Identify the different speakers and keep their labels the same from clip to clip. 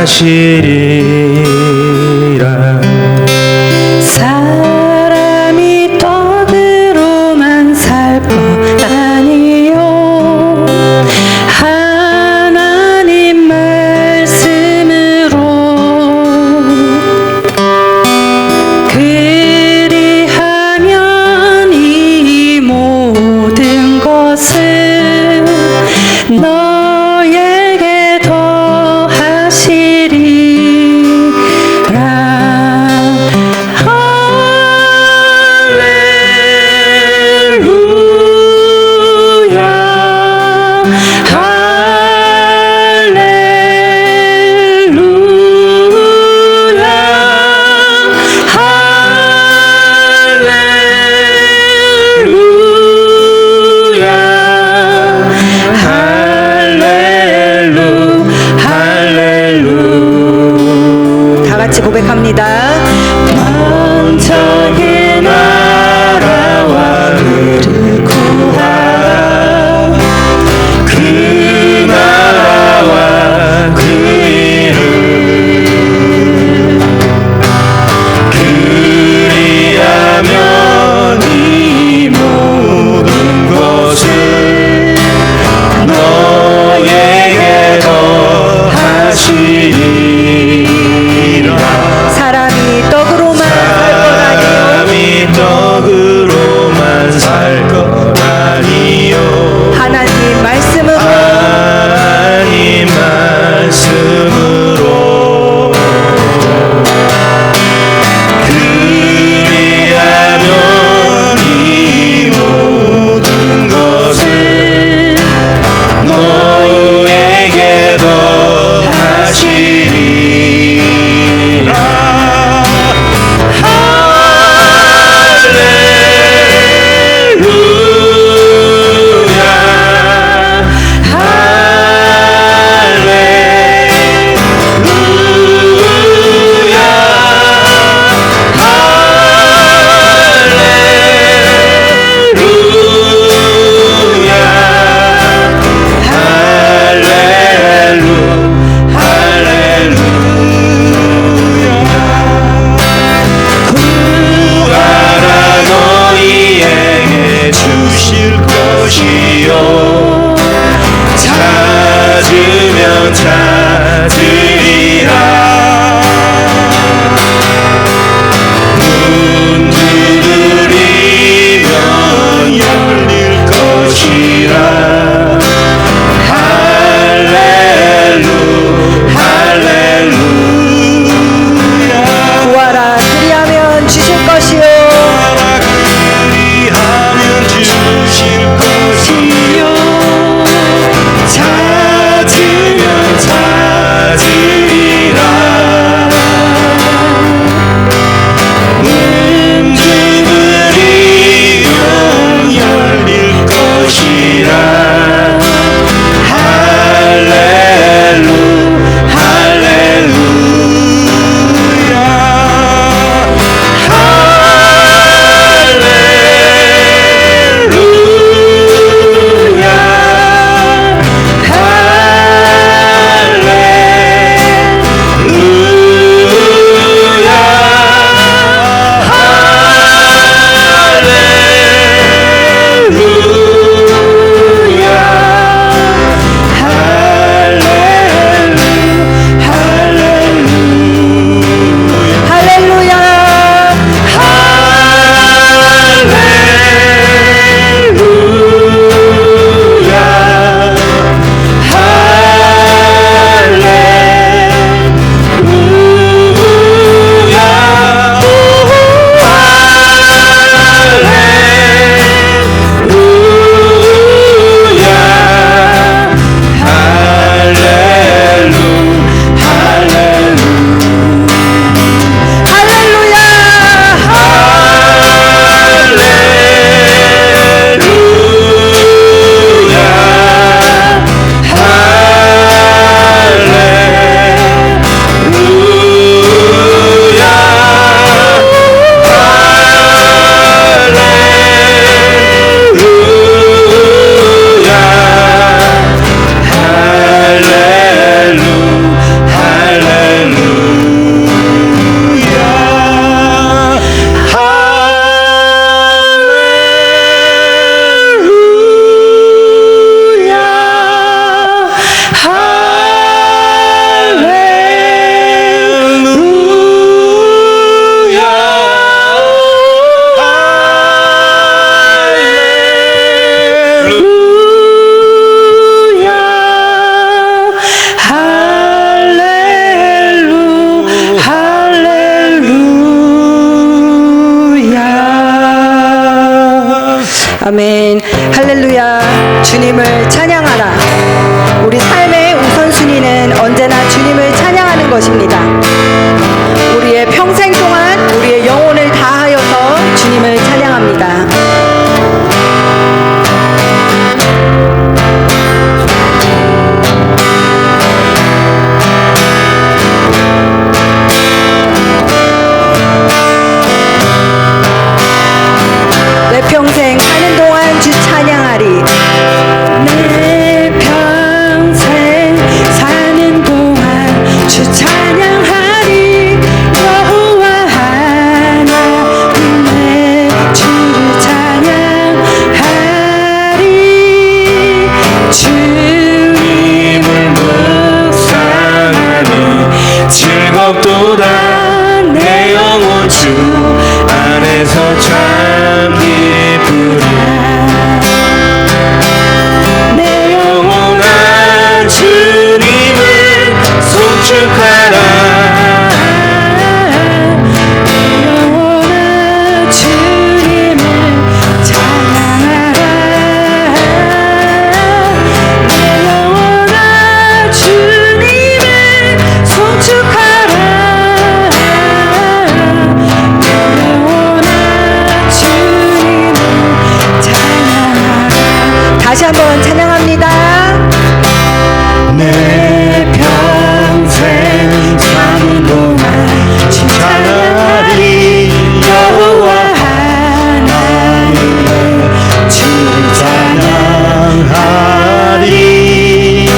Speaker 1: 하시리라.
Speaker 2: 사람이 떡으로만 살 것 아니요 하나님 말씀으로 그리하면 이 모든 것을 너에게 더하시리라. 고백합니다.
Speaker 1: 만적의 나라와 그를 구하라. 그 나라와 그 일을 그리하면 이 모든 것을 너에게 더하시리.
Speaker 2: 사람이 떡으로만 살 것 아니요 하나님 말씀으로
Speaker 1: 그리하면 이 모든 것을 너에게 더하시리라. 찾으면 찾으리라. 문 두드리면 열릴 것이라. 할렐루야 할렐루야.
Speaker 2: 구하라 그리하면 주실 것이요
Speaker 1: 그리하면 주실 것이요. 찾으면 찾으리라.
Speaker 2: 아멘. 할렐루야. 주님을 찬양하라. 우리 삶의 우선순위는 언제나 주님을 찬양하는 것입니다. 우리의 평생 동안 우리의 영혼을 다하여서 주님을 찬양합니다. 내 평생 사는 동안 주 찬양하리.
Speaker 3: 내 평생 사는 동안 주 찬양하리. 여호와 하나님의 주를 찬양하리. 주님을
Speaker 1: 묵상하니 즐겁도다 내 영혼 주 안에서 참 기쁘리 내 영혼아 주님을 송축하라
Speaker 3: 영원한 주님을 찬양하라. 내 영원한 주님을 송축하라. 내 영원한 주님을 찬양하라.
Speaker 2: 다시 한번 찬양합니다.
Speaker 1: 내 평생 사는 동안 주 찬양하리 여호와 하나님의 주를 찬양하리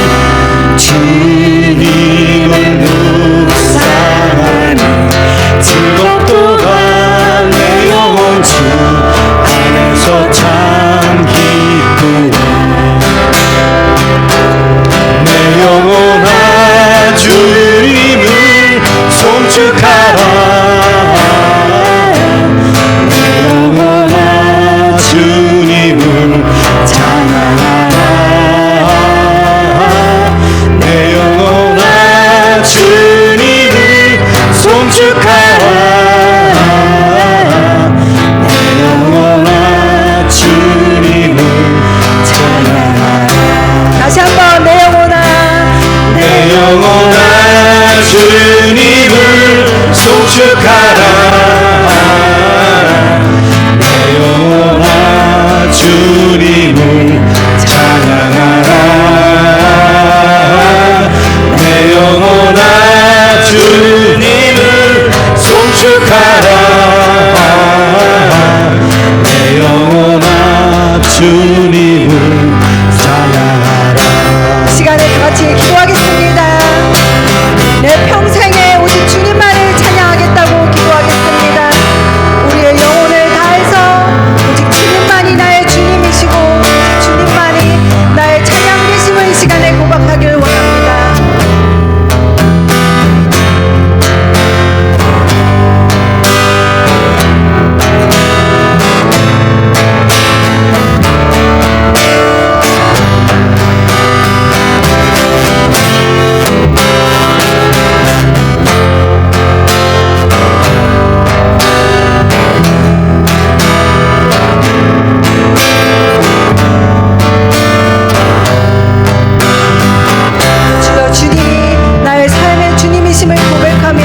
Speaker 1: 주님을 묵상하니 즐겁도다 내 영혼 주 안에서 참 기쁘다 내 영혼아 주님을 송축하라 내 영혼아 주님을 찬양하라 내 영혼아 주님을 송축하라 내 영혼아 주님을 찬양하라
Speaker 2: 다시 한번 내 영혼아.
Speaker 1: 내 영혼아 주님을 송축하라 내 영혼아 주님을 찬양하라 내 영혼아 주님을 송축하라 내 영혼아 주님을 찬양하라
Speaker 2: 시간에 다 같이 기도하겠습니다. 내 평생에 오직 주님만을 찬양하겠다고 기도하겠습니다. 우리의 영혼을 다해서 오직 주님만이 나의 주님이시고 주님만이 나의 찬양 되심을 이 시간에 고백하길 원합니다. 주여 주님 나의 삶의 주님이심을 고백하며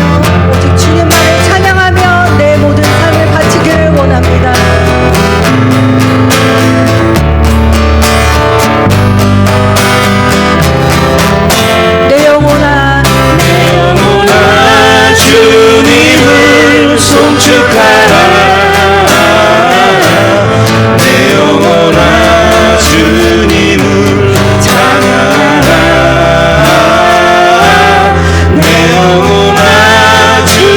Speaker 2: 오직 주님만을 찬양하며 내 모든 삶을 바치기를 원합니다. 내 영혼아
Speaker 1: 내 영혼아 주님을 송축하라 내 영혼아 주님을 찬양하라 내 영혼아 주님을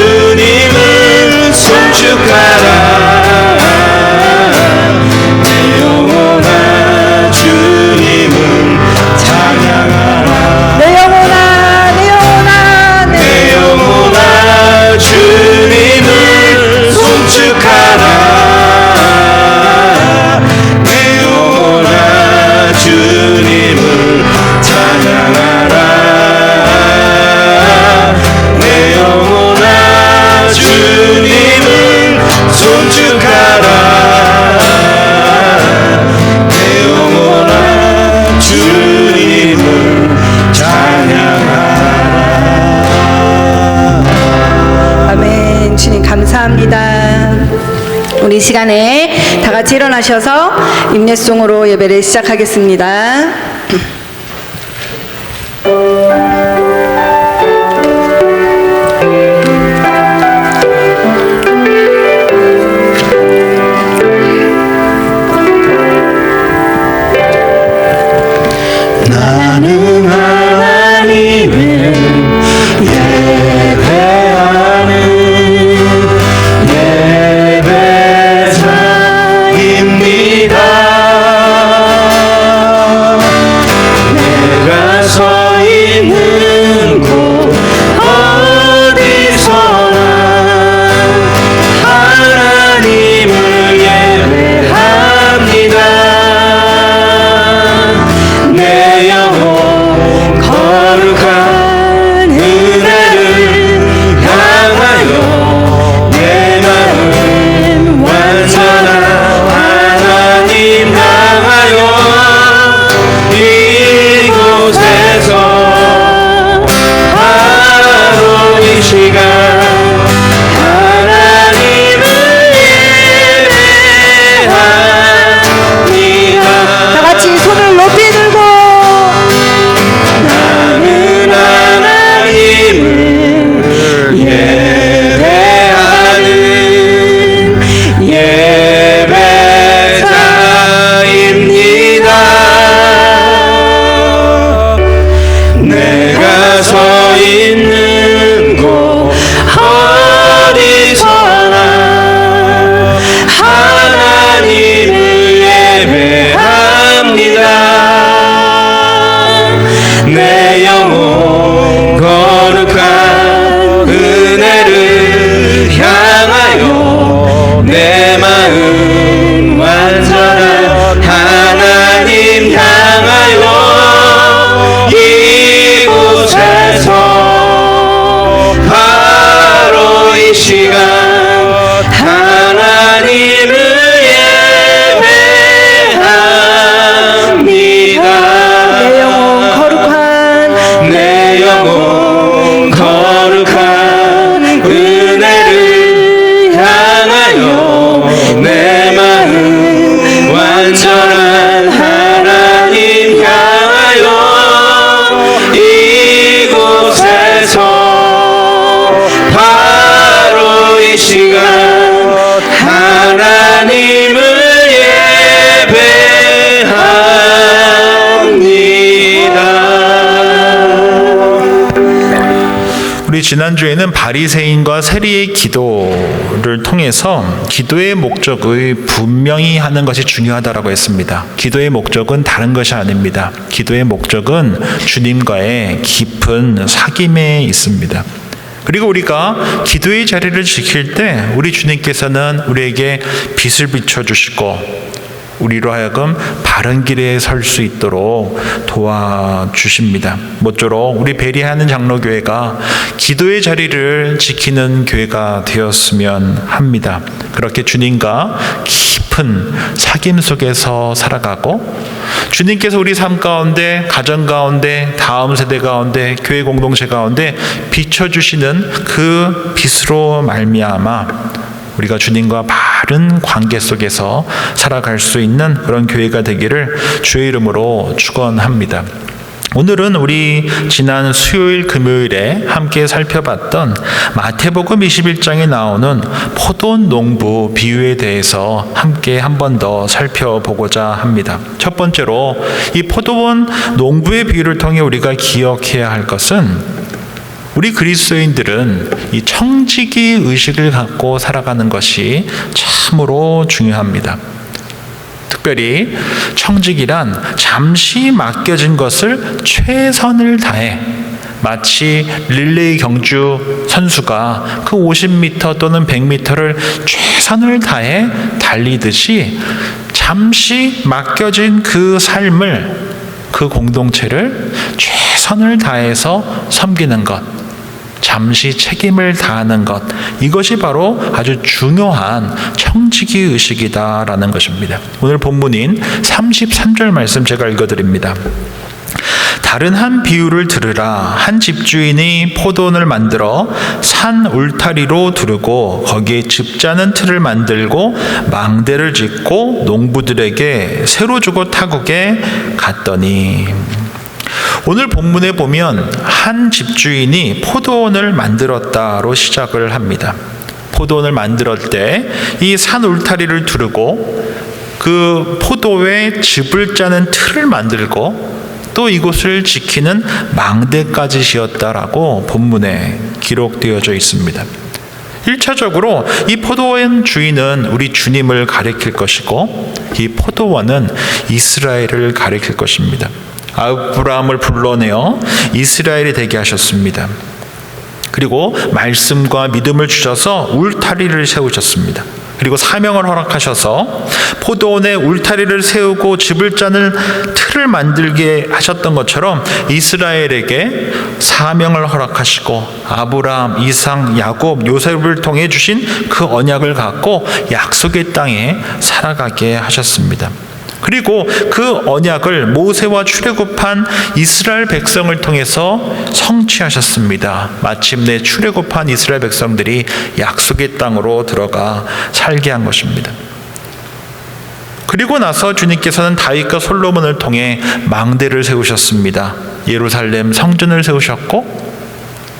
Speaker 2: 감사합니다. 우리 시간에 다 같이 일어나셔서 임례송으로 예배를 시작하겠습니다.
Speaker 1: 나는 하나님을 예배하는 예배자입니다. 내가 서 있는 곳 어디서나 하나님을 예배합니다. 내 영혼 거룩한 은혜를 향하여 내 마음 완전한 하나님 향하여 이곳에서 바로 이 시간 하나님을 예배합니다.
Speaker 2: 다 같이 손을 높이 들고
Speaker 1: 나는 하나님을 예배하는 예배자입니다. 내가 서 있는 곳 어디서나 하나님을 예배합니다. 내 영혼 거룩한 은혜를 향하여 내 마음 완전한 하나님 향하여 이곳에서 바로 이 시간 하나님을 예배합니다.
Speaker 2: 내 영혼 거룩한
Speaker 1: 내 영혼 거룩한 은혜를 향하여 내 마음 완전한 하나님 향하여 이곳에서 바로 이 시간 하나님을 예배합니다.
Speaker 4: 우리 지난주에는 바리새인과 세리의 기도를 통해서 기도의 목적을 분명히 하는 것이 중요하다고 했습니다. 기도의 목적은 다른 것이 아닙니다. 기도의 목적은 주님과의 깊은 사귐에 있습니다. 그리고 우리가 기도의 자리를 지킬 때 우리 주님께서는 우리에게 빛을 비춰주시고 우리로 하여금 바른 길에 설 수 있도록 도와주십니다. 모쪼록 우리 베리하는 장로교회가 기도의 자리를 지키는 교회가 되었으면 합니다. 그렇게 주님과 깊은 사귐 속에서 살아가고 주님께서 우리 삶 가운데, 가정 가운데, 다음 세대 가운데, 교회 공동체 가운데 비춰주시는 그 빛으로 말미암아 우리가 주님과 바른 관계 속에서 살아갈 수 있는 그런 교회가 되기를 주의 이름으로 축원합니다. 오늘은 우리 지난 수요일 금요일에 함께 살펴봤던 마태복음 21장에 나오는 포도 농부 비유에 대해서 함께 한 번 더 살펴보고자 합니다. 첫 번째로 이 포도원 농부의 비유를 통해 우리가 기억해야 할 것은 우리 그리스도인들은 이 청지기 의식을 갖고 살아가는 것이 참으로 중요합니다. 특별히 청지기란 잠시 맡겨진 것을 최선을 다해 마치 릴레이 경주 선수가 그 50m 또는 100m를 최선을 다해 달리듯이 잠시 맡겨진 그 삶을, 그 공동체를 최선을 다해서 섬기는 것, 잠시 책임을 다하는 것, 이것이 바로 아주 중요한 청지기 의식이다라는 것입니다. 오늘 본문인 33절 말씀 제가 읽어드립니다. 다른 한 비유를 들으라. 한 집주인이 포도원을 만들어 산 울타리로 두르고 거기에 즙자는 틀을 만들고 망대를 짓고 농부들에게 새로 주고 타국에 갔더니, 오늘 본문에 보면 한 집주인이 포도원을 만들었다로 시작을 합니다. 포도원을 만들 때 이 산 울타리를 두르고 그 포도에 즙을 짜는 틀을 만들고 또 이곳을 지키는 망대까지 지었다라고 본문에 기록되어져 있습니다. 1차적으로 이 포도원 주인은 우리 주님을 가리킬 것이고, 이 포도원은 이스라엘을 가리킬 것입니다. 아브라함을 불러내어 이스라엘이 되게 하셨습니다. 그리고 말씀과 믿음을 주셔서 울타리를 세우셨습니다. 그리고 사명을 허락하셔서 포도원에 울타리를 세우고 즙을 짜는 틀을 만들게 하셨던 것처럼 이스라엘에게 사명을 허락하시고 아브라함, 이삭, 야곱, 요셉을 통해 주신 그 언약을 갖고 약속의 땅에 살아가게 하셨습니다. 그리고 그 언약을 모세와 출애굽한 이스라엘 백성을 통해서 성취하셨습니다. 마침내 출애굽한 이스라엘 백성들이 약속의 땅으로 들어가 살게 한 것입니다. 그리고 나서 주님께서는 다윗과 솔로몬을 통해 망대를 세우셨습니다. 예루살렘 성전을 세우셨고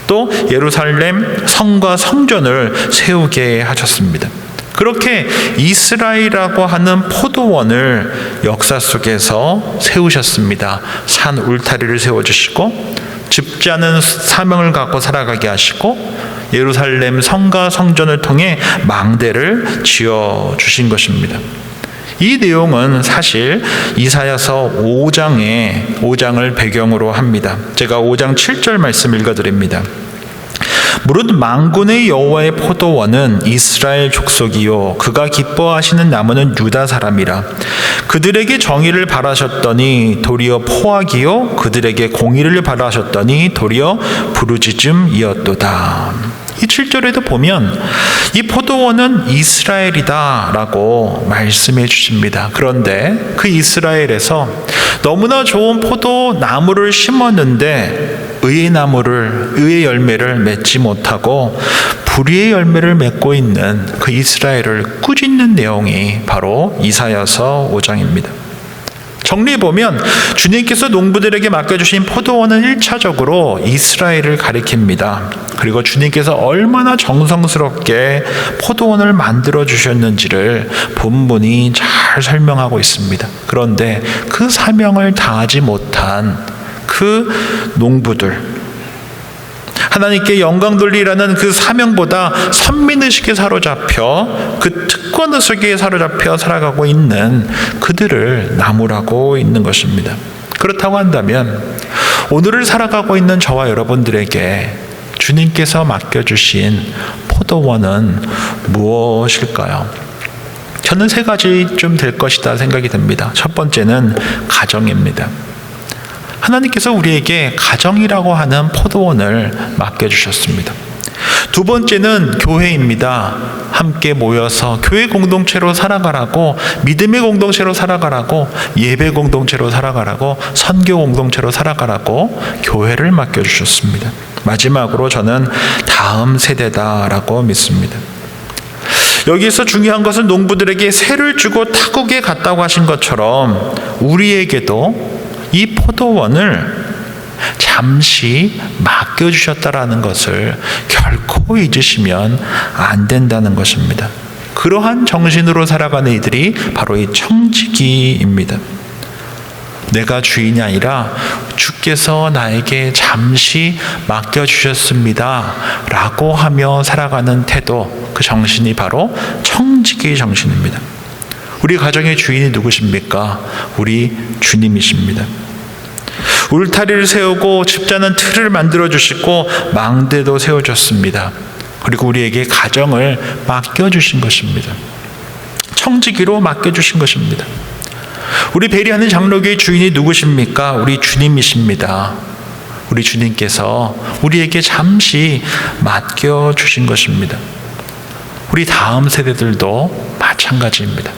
Speaker 4: 또 예루살렘 성과 성전을 세우게 하셨습니다. 그렇게 이스라엘이라고 하는 포도원을 역사 속에서 세우셨습니다. 산 울타리를 세워주시고 즙자는 사명을 갖고 살아가게 하시고 예루살렘 성과 성전을 통해 망대를 지어주신 것입니다. 이 내용은 사실 이사야서 5장을 배경으로 합니다. 제가 5장 7절 말씀 읽어드립니다. 무릇 만군의 여호와의 포도원은 이스라엘 족속이요 그가 기뻐하시는 나무는 유다 사람이라. 그들에게 정의를 바라셨더니 도리어 포악이요 그들에게 공의를 바라셨더니 도리어 부르짖음이었도다. 이 7절에도 보면 이 포도원은 이스라엘이다 라고 말씀해 주십니다. 그런데 그 이스라엘에서 너무나 좋은 포도나무를 심었는데 의의 열매를 맺지 못하고 불의의 열매를 맺고 있는 그 이스라엘을 꾸짖는 내용이 바로 이사야서 5장입니다. 정리해보면 주님께서 농부들에게 맡겨주신 포도원은 1차적으로 이스라엘을 가리킵니다. 그리고 주님께서 얼마나 정성스럽게 포도원을 만들어 주셨는지를 본문이 잘 설명하고 있습니다. 그런데 그 사명을 다하지 못한 그 농부들, 하나님께 영광 돌리라는 그 사명보다 선민의식에 사로잡혀 그 특권의식에 사로잡혀 살아가고 있는 그들을 나무라고 있는 것입니다. 그렇다고 한다면 오늘을 살아가고 있는 저와 여러분들에게 주님께서 맡겨주신 포도원은 무엇일까요? 저는 3가지쯤 될 것이다 생각이 듭니다. 첫 번째는 가정입니다. 하나님께서 우리에게 가정이라고 하는 포도원을 맡겨주셨습니다. 두 번째는 교회입니다. 함께 모여서 교회 공동체로 살아가라고, 믿음의 공동체로 살아가라고, 예배 공동체로 살아가라고, 선교 공동체로 살아가라고 교회를 맡겨주셨습니다. 마지막으로 저는 다음 세대다라고 믿습니다. 여기에서 중요한 것은 농부들에게 새를 주고 타국에 갔다고 하신 것처럼 우리에게도 이 포도원을 잠시 맡겨주셨다라는 것을 결코 잊으시면 안 된다는 것입니다. 그러한 정신으로 살아가는 이들이 바로 이 청지기입니다. 내가 주인이 아니라 주께서 나에게 잠시 맡겨주셨습니다 라고 하며 살아가는 태도, 그 정신이 바로 청지기의 정신입니다. 우리 가정의 주인이 누구십니까? 우리 주님이십니다. 울타리를 세우고 즙자는 틀을 만들어주시고 망대도 세워줬습니다. 그리고 우리에게 가정을 맡겨주신 것입니다. 청지기로 맡겨주신 것입니다. 우리 베리하는 장로교의 주인이 누구십니까? 우리 주님이십니다. 우리 주님께서 우리에게 잠시 맡겨주신 것입니다. 우리 다음 세대들도 마찬가지입니다.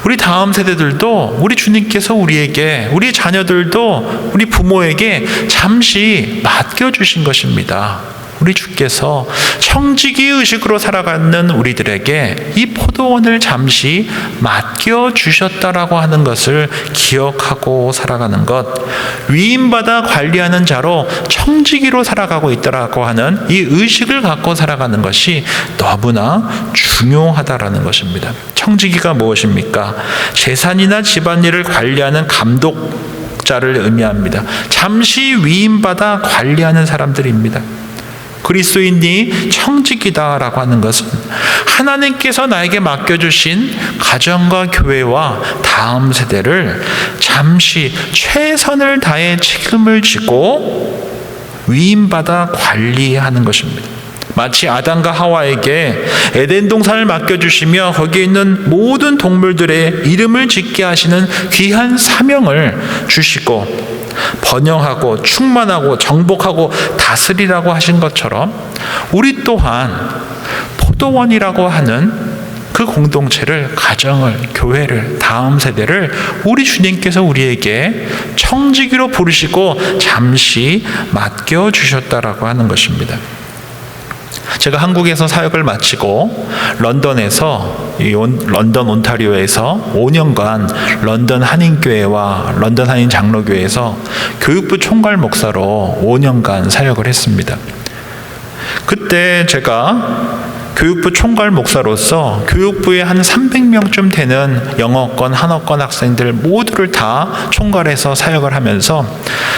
Speaker 4: 우리 다음 세대들도 우리 주님께서 우리에게, 우리 자녀들도 우리 부모에게 잠시 맡겨주신 것입니다. 우리 주께서 청지기 의식으로 살아가는 우리들에게 이 포도원을 잠시 맡겨주셨다라고 하는 것을 기억하고 살아가는 것, 위임받아 관리하는 자로 청지기로 살아가고 있다라고 하는 이 의식을 갖고 살아가는 것이 너무나 중요하다라는 것입니다. 청지기가 무엇입니까? 재산이나 집안일을 관리하는 감독자를 의미합니다. 잠시 위임받아 관리하는 사람들입니다. 그리스도인이 청지기다라고 하는 것은 하나님께서 나에게 맡겨주신 가정과 교회와 다음 세대를 잠시 최선을 다해 책임을 지고 위임받아 관리하는 것입니다. 마치 아담과 하와에게 에덴 동산을 맡겨주시며 거기에 있는 모든 동물들의 이름을 짓게 하시는 귀한 사명을 주시고 번영하고 충만하고 정복하고 다스리라고 하신 것처럼 우리 또한 포도원이라고 하는 그 공동체를, 가정을, 교회를, 다음 세대를 우리 주님께서 우리에게 청지기로 부르시고 잠시 맡겨주셨다라고 하는 것입니다. 제가 한국에서 사역을 마치고 런던에서 런던 온타리오에서 5년간 런던 한인교회와 런던 한인 장로교회에서 교육부 총괄 목사로 5년간 사역을 했습니다. 그때 제가 교육부 총괄 목사로서 교육부에 한 300명쯤 되는 영어권, 한어권 학생들 모두를 다 총괄해서 사역을 하면서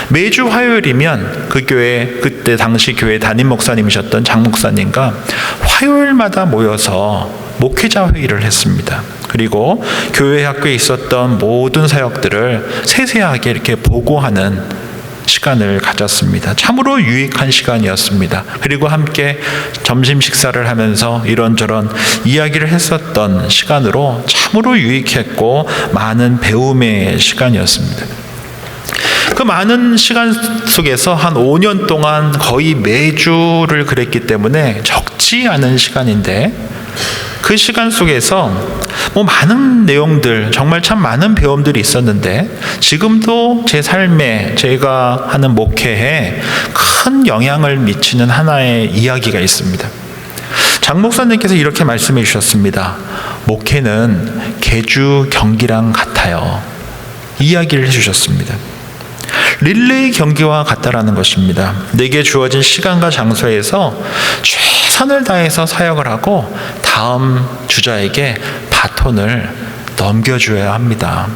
Speaker 4: 매주 화요일이면 그 교회, 그때 당시 교회 담임 목사님이셨던 장 목사님과 화요일마다 모여서 목회자 회의를 했습니다. 그리고 교회 학교에 있었던 모든 사역들을 세세하게 이렇게 보고하는 시간을 가졌습니다. 참으로 유익한 시간이었습니다. 그리고 함께 점심 식사를 하면서 이런저런 이야기를 했었던 시간으로 참으로 유익했고 많은 배움의 시간이었습니다. 그 많은 시간 속에서 한 5년 동안 거의 매주를 그랬기 때문에 적지 않은 시간인데 그 시간 속에서 많은 내용들, 정말 참 많은 배움들이 있었는데 지금도 제 삶에, 제가 하는 목회에 큰 영향을 미치는 하나의 이야기가 있습니다. 장 목사님께서 이렇게 말씀해 주셨습니다. 목회는 개주 경기랑 같아요. 이야기를 해주셨습니다. 릴레이 경기와 같다라는 것입니다. 내게 주어진 시간과 장소에서 최선을 다해서 사역을 하고 다음 주자에게 바톤을 넘겨줘야 합니다.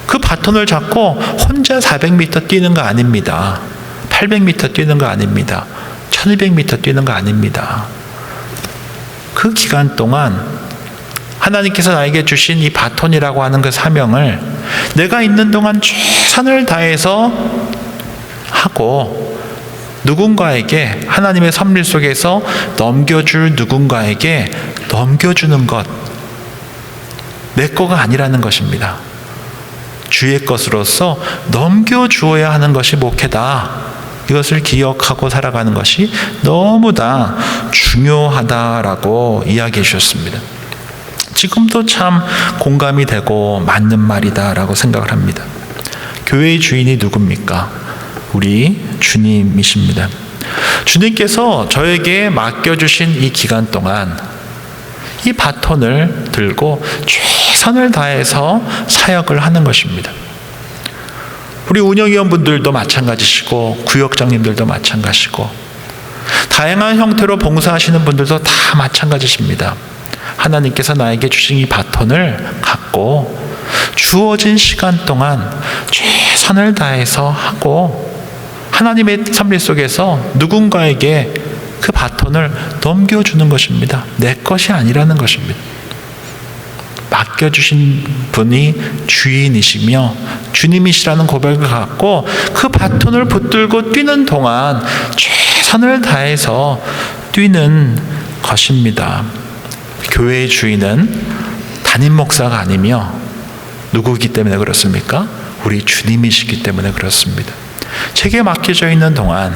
Speaker 4: 그 바톤을 잡고 혼자 400m 뛰는 거 아닙니다. 800m 뛰는 거 아닙니다. 1200m 뛰는 거 아닙니다. 그 기간 동안 하나님께서 나에게 주신 이 바톤이라고 하는 그 사명을 내가 있는 동안 최선을 다해서 하고 누군가에게, 하나님의 섭리 속에서 넘겨줄 누군가에게 넘겨주는 것, 내 거가 아니라는 것입니다. 주의 것으로서 넘겨주어야 하는 것이 목회다. 이것을 기억하고 살아가는 것이 너무나 중요하다라고 이야기해 주셨습니다. 지금도 참 공감이 되고 맞는 말이다라고 생각을 합니다. 교회의 주인이 누굽니까? 우리 주님이십니다. 주님께서 저에게 맡겨주신 이 기간 동안 이 바톤을 들고 최선을 다해서 사역을 하는 것입니다. 우리 운영위원분들도 마찬가지시고 구역장님들도 마찬가지시고 다양한 형태로 봉사하시는 분들도 다 마찬가지십니다. 하나님께서 나에게 주신 이 바톤을 갖고 주어진 시간 동안 최선을 다해서 하고 하나님의 섭리 속에서 누군가에게 그 바톤을 넘겨주는 것입니다. 내 것이 아니라는 것입니다. 맡겨주신 분이 주인이시며 주님이시라는 고백을 갖고 그 바톤을 붙들고 뛰는 동안 최선을 다해서 뛰는 것입니다. 교회의 주인은 담임 목사가 아니며 누구기 때문에 그렇습니까? 우리 주님이시기 때문에 그렇습니다. 제게 맡겨져 있는 동안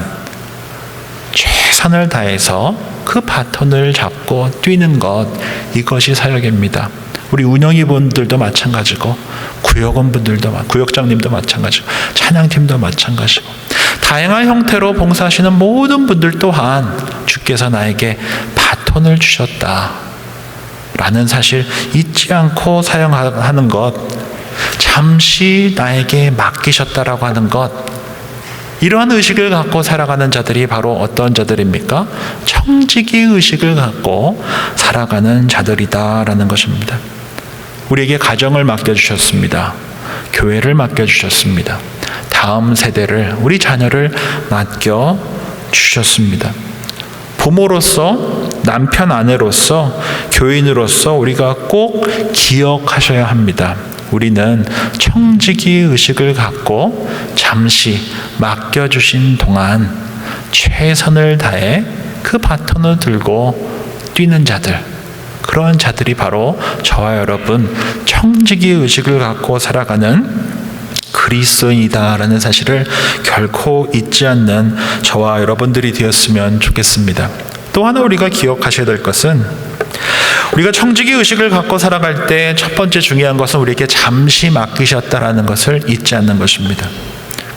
Speaker 4: 최선을 다해서 그 바톤을 잡고 뛰는 것, 이것이 사역입니다. 우리 운영위 분들도 마찬가지고, 구역장님도 마찬가지고, 찬양팀도 마찬가지고, 다양한 형태로 봉사하시는 모든 분들 또한 주께서 나에게 바톤을 주셨다 라는 사실 잊지 않고 사용하는 것, 잠시 나에게 맡기셨다라고 하는 것, 이러한 의식을 갖고 살아가는 자들이 바로 어떤 자들입니까? 청지기 의식을 갖고 살아가는 자들이다라는 것입니다. 우리에게 가정을 맡겨주셨습니다. 교회를 맡겨주셨습니다. 다음 세대를, 우리 자녀를 맡겨주셨습니다. 부모로서, 남편, 아내로서, 교인으로서 우리가 꼭 기억하셔야 합니다. 우리는 청지기 의식을 갖고 잠시 맡겨주신 동안 최선을 다해 그 바톤을 들고 뛰는 자들, 그런 자들이 바로 저와 여러분 청지기 의식을 갖고 살아가는 그리스도인이다라는 사실을 결코 잊지 않는 저와 여러분들이 되었으면 좋겠습니다. 또 하나 우리가 기억하셔야 될 것은, 우리가 청지기 의식을 갖고 살아갈 때 첫 번째 중요한 것은 우리에게 잠시 맡기셨다라는 것을 잊지 않는 것입니다.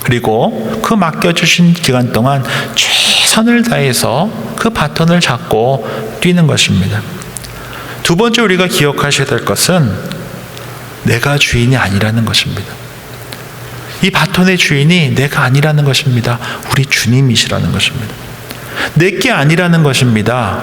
Speaker 4: 그리고 그 맡겨주신 기간 동안 최선을 다해서 그 바톤을 잡고 뛰는 것입니다. 두 번째 우리가 기억하셔야 될 것은 내가 주인이 아니라는 것입니다. 이 바톤의 주인이 내가 아니라는 것입니다. 우리 주님이시라는 것입니다. 내게 아니라는 것입니다.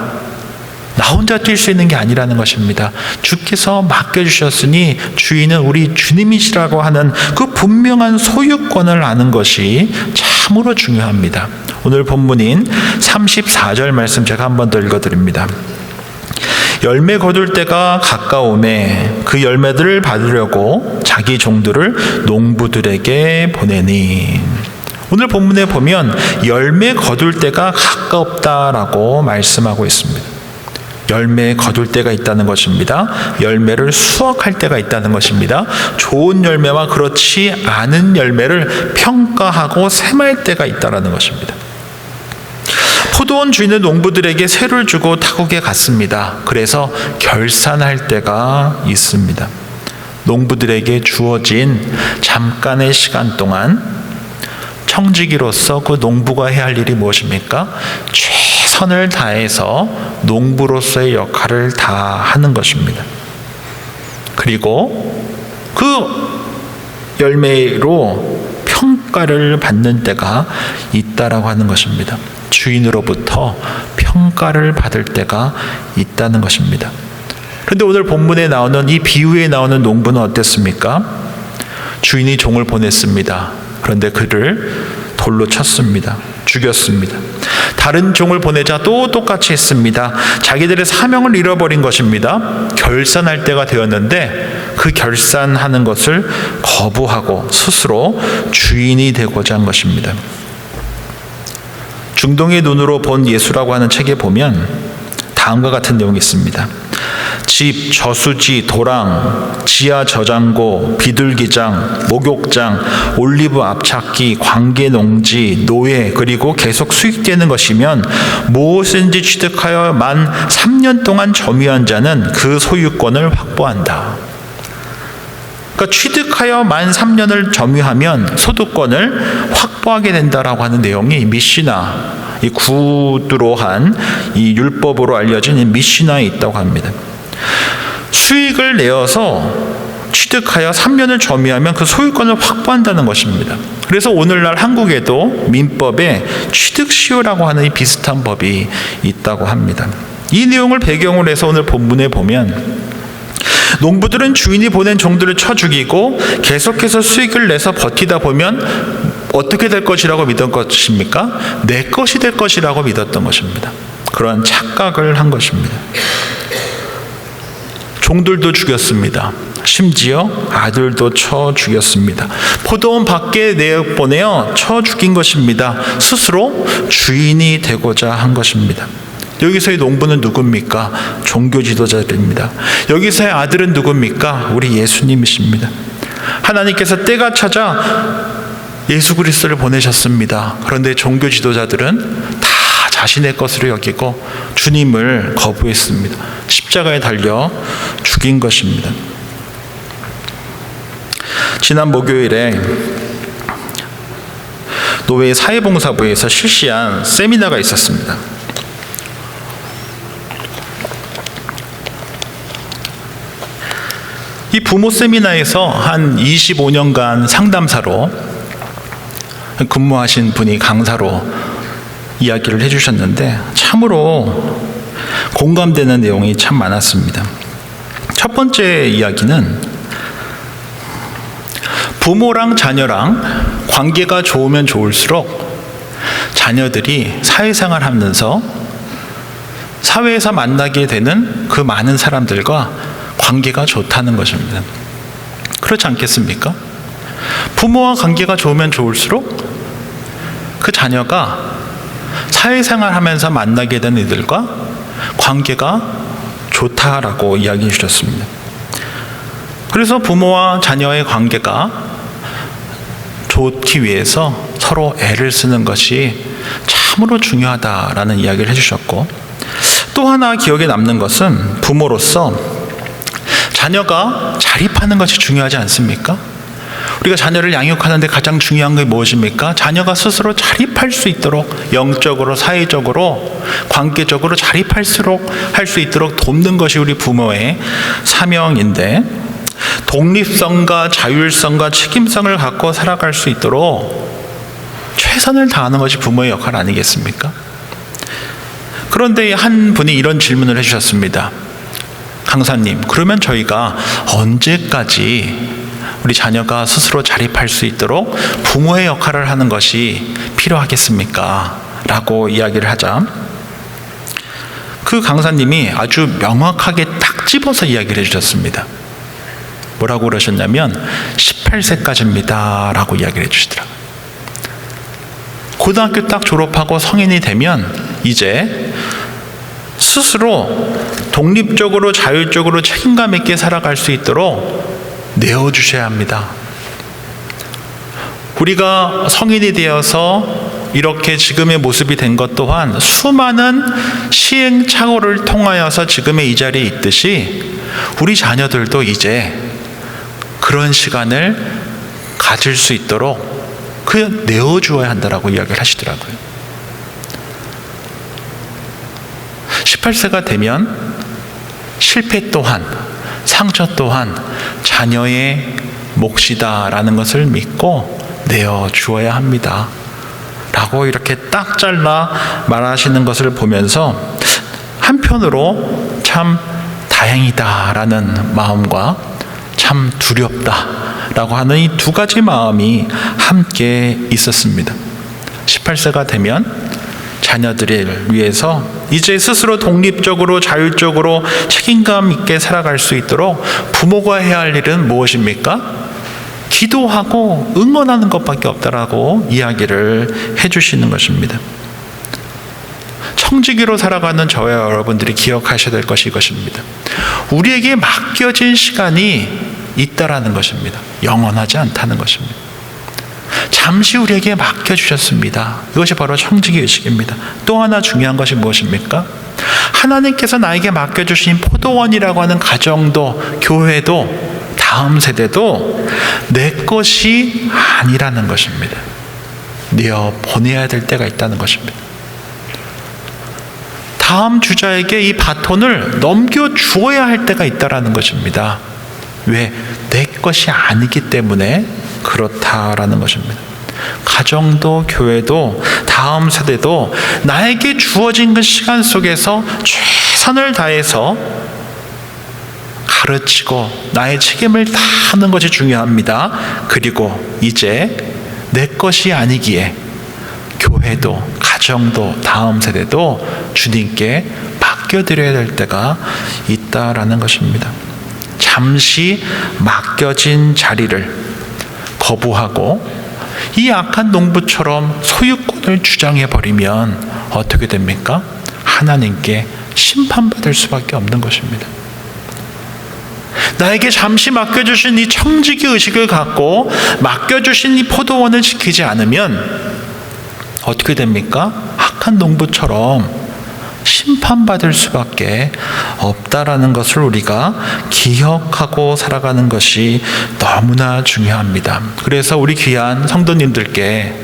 Speaker 4: 나 혼자 뛸 수 있는 게 아니라는 것입니다. 주께서 맡겨주셨으니 주인은 우리 주님이시라고 하는 그 분명한 소유권을 아는 것이 참으로 중요합니다. 오늘 본문인 34절 말씀 제가 한 번 더 읽어드립니다. 열매 거둘 때가 가까우매 그 열매들을 받으려고 자기 종들을 농부들에게 보내니. 오늘 본문에 보면 열매 거둘 때가 가깝다라고 말씀하고 있습니다. 열매 거둘 때가 있다는 것입니다. 열매를 수확할 때가 있다는 것입니다. 좋은 열매와 그렇지 않은 열매를 평가하고 셈할 때가 있다는 것입니다. 포도원 주인은 농부들에게 세를 주고 타국에 갔습니다. 그래서 결산할 때가 있습니다. 농부들에게 주어진 잠깐의 시간 동안 청지기로서 그 농부가 해야 할 일이 무엇입니까? 최선을 다해서 농부로서의 역할을 다하는 것입니다. 그리고 그 열매로 평가를 받는 때가 있다라고 하는 것입니다. 주인으로부터 평가를 받을 때가 있다는 것입니다. 그런데 오늘 본문에 나오는 이 비유에 나오는 농부는 어땠습니까? 주인이 종을 보냈습니다. 그런데 그를 돌로 쳤습니다. 죽였습니다. 다른 종을 보내자 또 똑같이 했습니다. 자기들의 사명을 잃어버린 것입니다. 결산할 때가 되었는데 그 결산하는 것을 거부하고 스스로 주인이 되고자 한 것입니다. 중동의 눈으로 본 예수라고 하는 책에 보면 다음과 같은 내용이 있습니다. 집, 저수지, 도랑, 지하 저장고, 비둘기장, 목욕장, 올리브 앞찾기, 관계농지, 노예, 그리고 계속 수익되는 것이면 무엇인지 취득하여 만 3년 동안 점유한 자는 그 소유권을 확보한다. 그러니까 취득하여 만 3년을 점유하면 소득권을 확보하게 된다라고 하는 내용이 미시나, 이 구두로한 이 율법으로 알려진 이 미시나에 있다고 합니다. 수익을 내어서 취득하여 3년을 점유하면 그 소유권을 확보한다는 것입니다. 그래서 오늘날 한국에도 민법에 취득시효라고 하는 이 비슷한 법이 있다고 합니다. 이 내용을 배경으로 해서 오늘 본문에 보면 농부들은 주인이 보낸 종들을 쳐 죽이고 계속해서 수익을 내서 버티다 보면 어떻게 될 것이라고 믿은 것입니까? 내 것이 될 것이라고 믿었던 것입니다. 그런 착각을 한 것입니다. 종들도 죽였습니다. 심지어 아들도 쳐 죽였습니다. 포도원 밖에 내보내어 쳐 죽인 것입니다. 스스로 주인이 되고자 한 것입니다. 여기서의 농부는 누굽니까? 종교 지도자들입니다. 여기서의 아들은 누굽니까? 우리 예수님이십니다. 하나님께서 때가 찾아 예수 그리스도를 보내셨습니다. 그런데 종교 지도자들은 다 자신의 것으로 여기고 주님을 거부했습니다. 십자가에 달려 죽인 것입니다. 지난 목요일에 노웨이 사회봉사부에서 실시한 세미나가 있었습니다. 이 부모 세미나에서 한 25년간 상담사로 근무하신 분이 강사로 이야기를 해주셨는데 참으로 공감되는 내용이 참 많았습니다. 첫 번째 이야기는 부모랑 자녀랑 관계가 좋으면 좋을수록 자녀들이 사회생활 하면서 사회에서 만나게 되는 그 많은 사람들과 관계가 좋다는 것입니다. 그렇지 않겠습니까? 부모와 관계가 좋으면 좋을수록 그 자녀가 사회생활 하면서 만나게 된 이들과 관계가 좋다라고 이야기해 주셨습니다. 그래서 부모와 자녀의 관계가 좋기 위해서 서로 애를 쓰는 것이 참으로 중요하다라는 이야기를 해주셨고, 또 하나 기억에 남는 것은 부모로서 자녀가 자립하는 것이 중요하지 않습니까? 우리가 자녀를 양육하는데 가장 중요한 게 무엇입니까? 자녀가 스스로 자립할 수 있도록, 영적으로, 사회적으로, 관계적으로 자립할 수 있도록 돕는 것이 우리 부모의 사명인데, 독립성과 자율성과 책임성을 갖고 살아갈 수 있도록 최선을 다하는 것이 부모의 역할 아니겠습니까? 그런데 한 분이 이런 질문을 해주셨습니다. 강사님, 그러면 저희가 언제까지 우리 자녀가 스스로 자립할 수 있도록 부모의 역할을 하는 것이 필요하겠습니까? 라고 이야기를 하자 그 강사님이 아주 명확하게 딱 집어서 이야기를 해주셨습니다. 뭐라고 그러셨냐면 18세까지입니다 라고 이야기를 해주시더라고요. 고등학교 딱 졸업하고 성인이 되면 이제 스스로 독립적으로 자율적으로 책임감 있게 살아갈 수 있도록 내어주셔야 합니다. 우리가 성인이 되어서 이렇게 지금의 모습이 된 것 또한 수많은 시행착오를 통하여서 지금의 이 자리에 있듯이 우리 자녀들도 이제 그런 시간을 가질 수 있도록 그 내어주어야 한다라고 이야기를 하시더라고요. 18세가 되면 실패 또한 상처 또한 자녀의 몫이다라는 것을 믿고 내어주어야 합니다 라고 이렇게 딱 잘라 말하시는 것을 보면서 한편으로 참 다행이다라는 마음과 참 두렵다라고 하는 이 두 가지 마음이 함께 있었습니다. 18세가 되면 자녀들을 위해서 이제 스스로 독립적으로 자율적으로 책임감 있게 살아갈 수 있도록 부모가 해야 할 일은 무엇입니까? 기도하고 응원하는 것밖에 없다라고 이야기를 해주시는 것입니다. 청지기로 살아가는 저와 여러분들이 기억하셔야 될 것이 이것입니다. 우리에게 맡겨진 시간이 있다라는 것입니다. 영원하지 않다는 것입니다. 잠시 우리에게 맡겨주셨습니다. 이것이 바로 청지기 의식입니다. 또 하나 중요한 것이 무엇입니까? 하나님께서 나에게 맡겨주신 포도원이라고 하는 가정도, 교회도, 다음 세대도 내 것이 아니라는 것입니다. 내어 보내야 될 때가 있다는 것입니다. 다음 주자에게 이 바톤을 넘겨주어야 할 때가 있다는 것입니다. 왜? 내 것이 아니기 때문에 그렇다라는 것입니다. 가정도 교회도 다음 세대도 나에게 주어진 그 시간 속에서 최선을 다해서 가르치고 나의 책임을 다하는 것이 중요합니다. 그리고 이제 내 것이 아니기에 교회도 가정도 다음 세대도 주님께 맡겨드려야 될 때가 있다라는 것입니다. 잠시 맡겨진 자리를 거부하고 이 악한 농부처럼 소유권을 주장해버리면 어떻게 됩니까? 하나님께 심판받을 수밖에 없는 것입니다. 나에게 잠시 맡겨주신 이 청지기 의식을 갖고 맡겨주신 이 포도원을 지키지 않으면 어떻게 됩니까? 악한 농부처럼 심판받을 수밖에 없다라는 것을 우리가 기억하고 살아가는 것이 너무나 중요합니다. 그래서 우리 귀한 성도님들께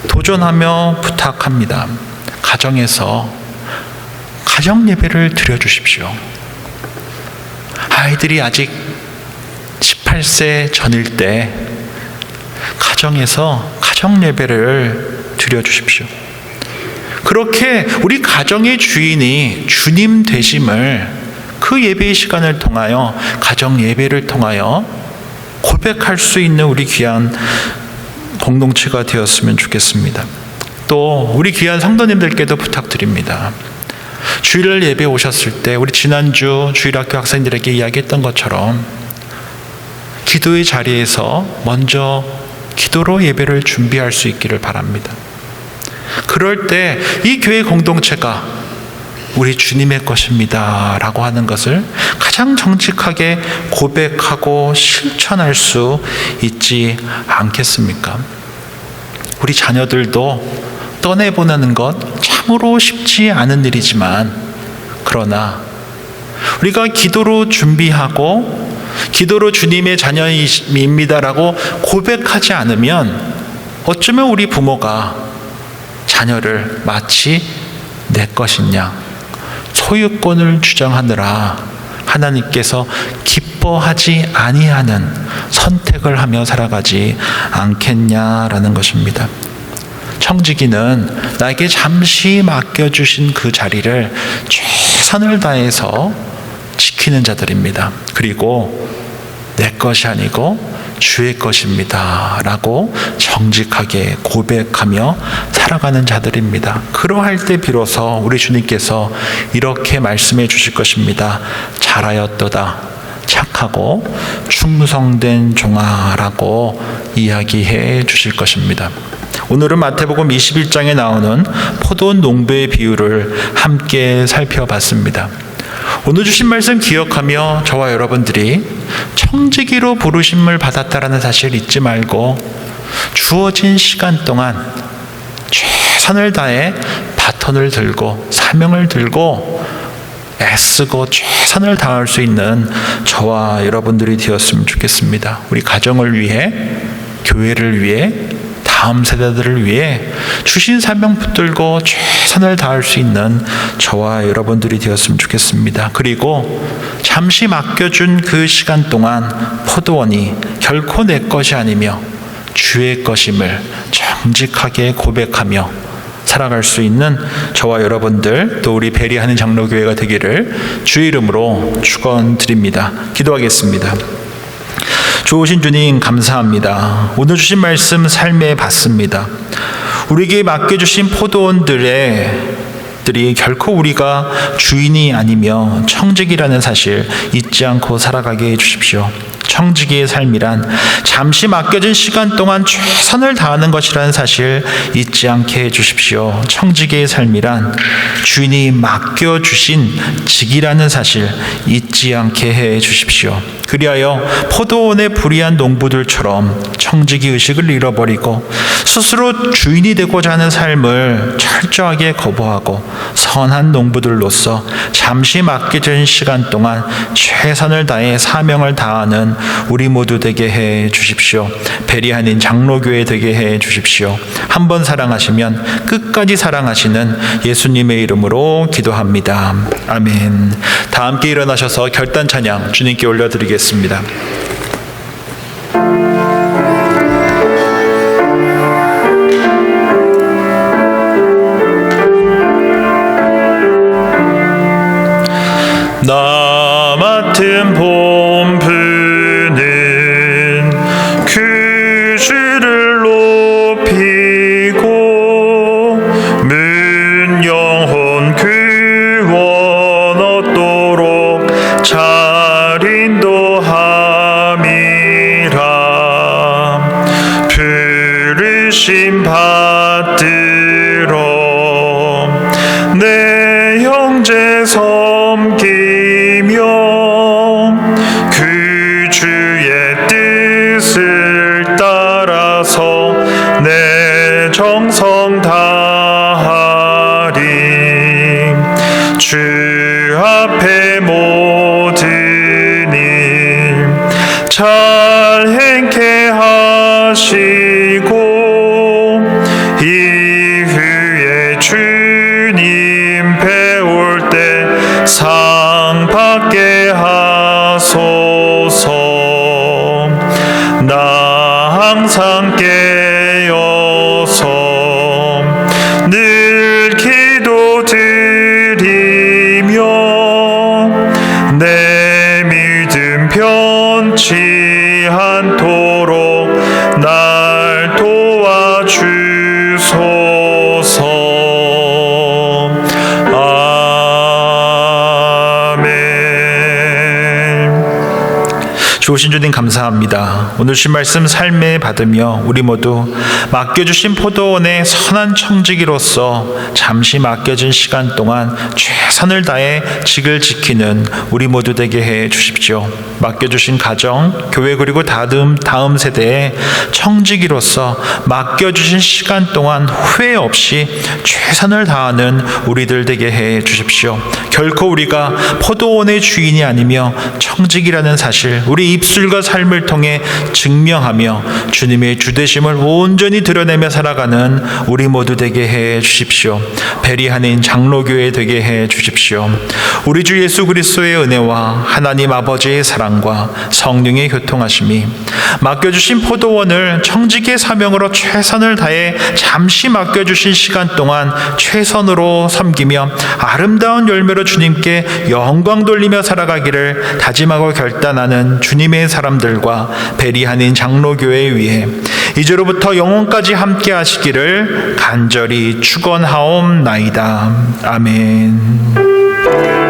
Speaker 4: 도전하며 부탁합니다. 가정에서 가정 예배를 드려주십시오. 아이들이 아직 18세 전일 때 가정에서 가정 예배를 드려주십시오. 그렇게 우리 가정의 주인이 주님 되심을 그 예배의 시간을 통하여 가정 예배를 통하여 고백할 수 있는 우리 귀한 공동체가 되었으면 좋겠습니다. 또 우리 귀한 성도님들께도 부탁드립니다. 주일 예배 오셨을 때 우리 지난주 주일학교 학생들에게 이야기했던 것처럼 기도의 자리에서 먼저 기도로 예배를 준비할 수 있기를 바랍니다. 그럴 때 이 교회 공동체가 우리 주님의 것입니다 라고 하는 것을 가장 정직하게 고백하고 실천할 수 있지 않겠습니까? 우리 자녀들도 떠내보내는 것 참으로 쉽지 않은 일이지만, 그러나 우리가 기도로 준비하고 기도로 주님의 자녀입니다라고 고백하지 않으면 어쩌면 우리 부모가 자녀를 마치 내 것이냐 소유권을 주장하느라 하나님께서 기뻐하지 아니하는 선택을 하며 살아가지 않겠냐라는 것입니다. 청지기는 나에게 잠시 맡겨주신 그 자리를 최선을 다해서 지키는 자들입니다. 그리고 내 것이 아니고 주의 것입니다 라고 정직하게 고백하며 살아가는 자들입니다. 그러할 때 비로소 우리 주님께서 이렇게 말씀해 주실 것입니다. 잘하였도다 착하고 충성된 종아라고 이야기해 주실 것입니다. 오늘은 마태복음 21장에 나오는 포도원 농부의 비유를 함께 살펴봤습니다. 오늘 주신 말씀 기억하며 저와 여러분들이 청지기로 부르심을 받았다라는 사실을 잊지 말고 주어진 시간 동안 최선을 다해 바톤을 들고 사명을 들고 애쓰고 최선을 다할 수 있는 저와 여러분들이 되었으면 좋겠습니다. 우리 가정을 위해, 교회를 위해, 다음 세대들을 위해 주신 사명 붙들고 최선을 다할 수 있는 저와 여러분들이 되었으면 좋겠습니다. 그리고 잠시 맡겨준 그 시간 동안 포도원이 결코 내 것이 아니며 주의 것임을 정직하게 고백하며 살아갈 수 있는 저와 여러분들, 또 우리 베리하는 장로교회가 되기를 주의 이름으로 축원드립니다. 기도하겠습니다. 좋으신 주님 감사합니다. 오늘 주신 말씀 삶에 받습니다. 우리에게 맡겨주신 포도원들이 결코 우리가 주인이 아니며 청직이라는 사실 잊지 않고 살아가게 해주십시오. 청지기의 삶이란 잠시 맡겨진 시간 동안 최선을 다하는 것이라는 사실 잊지 않게 해주십시오. 청지기의 삶이란 주인이 맡겨주신 직이라는 사실 잊지 않게 해주십시오. 그리하여 포도원의 불의한 농부들처럼 청지기 의식을 잃어버리고 스스로 주인이 되고자 하는 삶을 철저하게 거부하고 선한 농부들로서 잠시 맡겨진 시간 동안 최선을 다해 사명을 다하는 우리 모두 되게 해 주십시오. 베리하는 장로교회 되게 해 주십시오. 한 번 사랑하시면 끝까지 사랑하시는 예수님의 이름으로 기도합니다. 아멘. 다 함께 일어나셔서 결단 찬양 주님께 올려드리겠습니다.
Speaker 1: 나 맡은 본분은 그 주를 높이고 문 영혼 구원 얻도록 잘 인도함이라. 부르심 받들어 내 형제 섬기며 그 주의 뜻을 따라서 내 정성 다하리. 주 앞에 모든 일 잘 행케 하시고 이후에 주님 배울 때 상 받게 하소서. 나 항상 깨어서 늘 기도드리며 내 믿음 변치 않도록 날 도와주소서.
Speaker 4: 좋으신 주님 감사합니다. 오늘 주신 말씀 삶에 받으며 우리 모두 맡겨주신 포도원의 선한 청지기로서 잠시 맡겨진 시간 동안 최선을 다해 직을 지키는 우리 모두 되게 해 주십시오. 맡겨주신 가정, 교회 그리고 다음 세대에 청지기로서 맡겨주신 시간 동안 후회 없이 최선을 다하는 우리들 되게 해 주십시오. 결코 우리가 포도원의 주인이 아니며 청지기라는 사실 우리 입술과 삶을 통해 증명하며 주님의 주되심을 온전히 드러내며 살아가는 우리 모두 되게 해 주십시오. 베리하는 장로교회 되게 해 주십시오. 우리 주 예수 그리스도의 은혜와 하나님 아버지의 사랑과 성령의 교통하심이 맡겨주신 포도원을 청지기의 사명으로 최선을 다해 잠시 맡겨주신 시간 동안 최선으로 섬기며 아름다운 열매로 주님께 영광 돌리며 살아가기를 다짐하고 결단하는 주님의 사람들과 베리하는 장로교회 위에 이제로부터 영원까지 함께 하시기를 간절히 축원하옵나이다. 아멘.